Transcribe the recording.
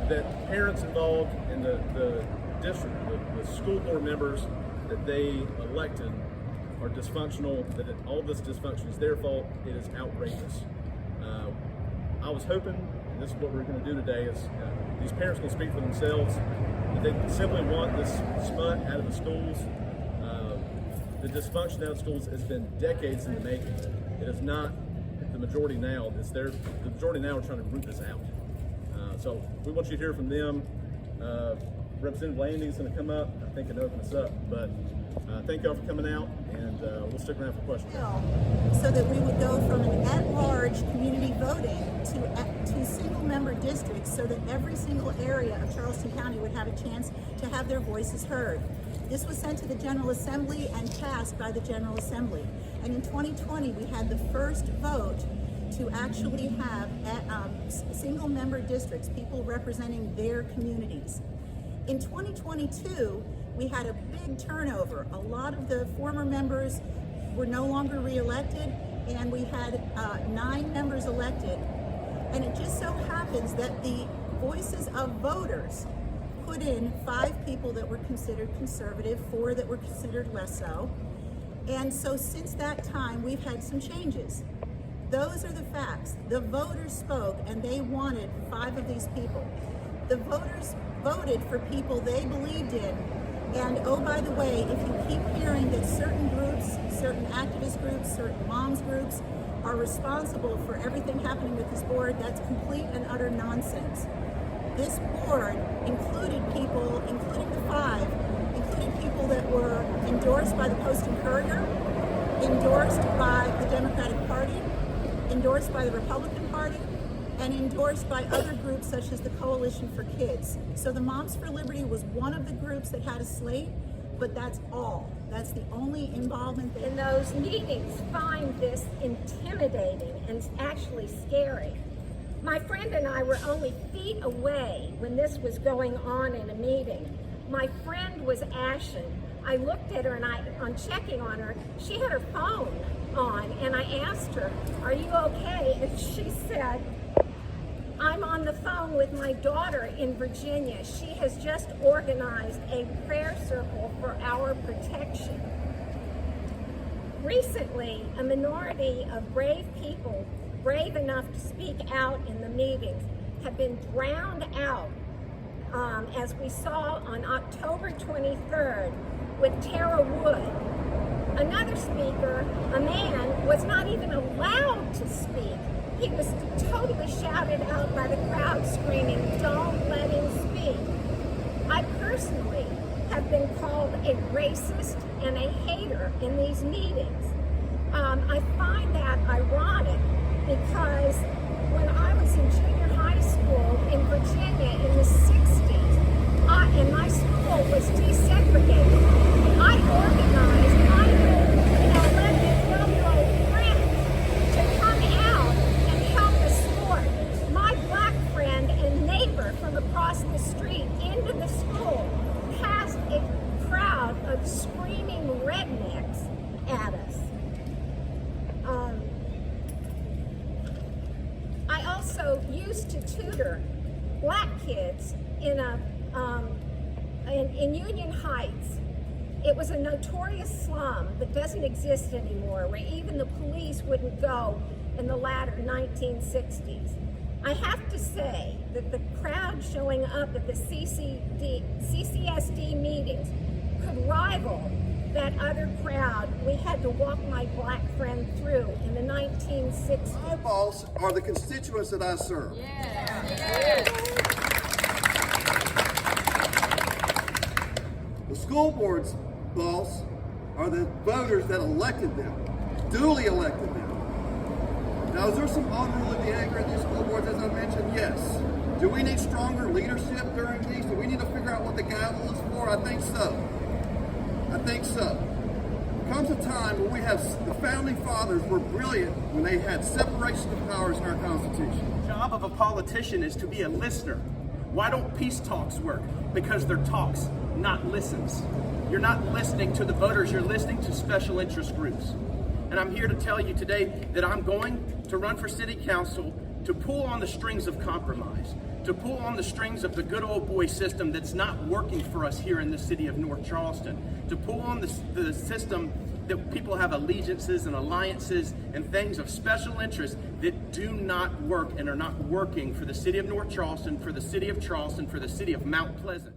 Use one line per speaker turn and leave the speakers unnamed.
that parents involved in the district, the school board members that they elected are dysfunctional, that all this dysfunction is their fault. It is outrageous. I was hoping, and this is what we're going to do today, is these parents can speak for themselves. If they simply want this smut out of the schools, the dysfunction out of schools has been decades in the making. It is not the majority now. The majority now are trying to root this out. So we want you to hear from them. Representative Landing is going to come up, I think, and open us up. But thank y'all for coming out, and we'll stick around for questions.
So that we would go from an at-large community voting to single-member districts, so that every single area of Charleston County would have a chance to have their voices heard. This was sent to the General Assembly and passed by the General Assembly. And in 2020, we had the first vote to actually have single-member districts, people representing their communities. In 2022, we had a big turnover. A lot of the former members were no longer re-elected, and we had 9 members elected. And it just so happens that the voices of voters put in 5 people that were considered conservative, 4 that were considered less so. And so since that time, we've had some changes. Those are the facts. The voters spoke, and they wanted 5 of these people. The voters voted for people they believed in. And oh, by the way, if you keep hearing that certain groups, certain activist groups, certain moms groups are responsible for everything happening with this board, that's complete and utter nonsense. This board included people, including the 5, included people that were endorsed by the Post and Courier, endorsed by the Democratic Party, endorsed by the Republican Party, and endorsed by other groups such as the Coalition for Kids. So the Moms for Liberty was one of the groups that had a slate, but that's all. That's the only involvement
in those meetings. Find this intimidating and actually scary. My friend and I were only feet away when this was going on in a meeting. My friend was ashen. I looked at her, and on checking on her, she had her phone on, and I asked her, "Are you okay?" And she said, "I'm on the phone with my daughter in Virginia. She has just organized a prayer circle for our protection." Recently, a minority of brave people, brave enough to speak out in the meetings, have been drowned out, as we saw on October 23rd with Tara Wood. Another speaker, a man, was not even allowed to speak. He was totally shouted out by the crowd screaming, "Don't let him speak." I personally have been called a racist and a hater in these meetings. I find that ironic because when I was in junior high school in Virginia in the 60s, and my school was desegregated, I organized my 11 and 12-year-old friends to come out and help escort my black friend and neighbor from across the street into the school, past a crowd of screaming rednecks at us. I also used to tutor black kids in Union Heights. It was a notorious slum that doesn't exist anymore, where even the police wouldn't go in the latter 1960s. I have to say that the crowd showing up at the CCSD meetings could rival that other crowd we had to walk my black friend through in the 1960s.
My boss are the constituents that I serve. The school board's boss are the voters that elected them, duly elected them. Now, is there some unruly behavior in these school boards, as I mentioned? Yes. Do we need stronger leadership during these? Do we need to figure out what the gavel is for? I think so. I think so. There comes a time when we have, the founding fathers were brilliant when they had separation of powers in our Constitution.
The job of a politician is to be a listener. Why don't peace talks work? Because they're talks, not listens. You're not listening to the voters, you're listening to special interest groups. And I'm here to tell you today that I'm going to run for city council to pull on the strings of compromise, to pull on the strings of the good old boy system that's not working for us here in the city of North Charleston, to pull on the system that people have allegiances and alliances and things of special interest that do not work and are not working for the city of North Charleston, for the city of Charleston, for the city of Mount Pleasant.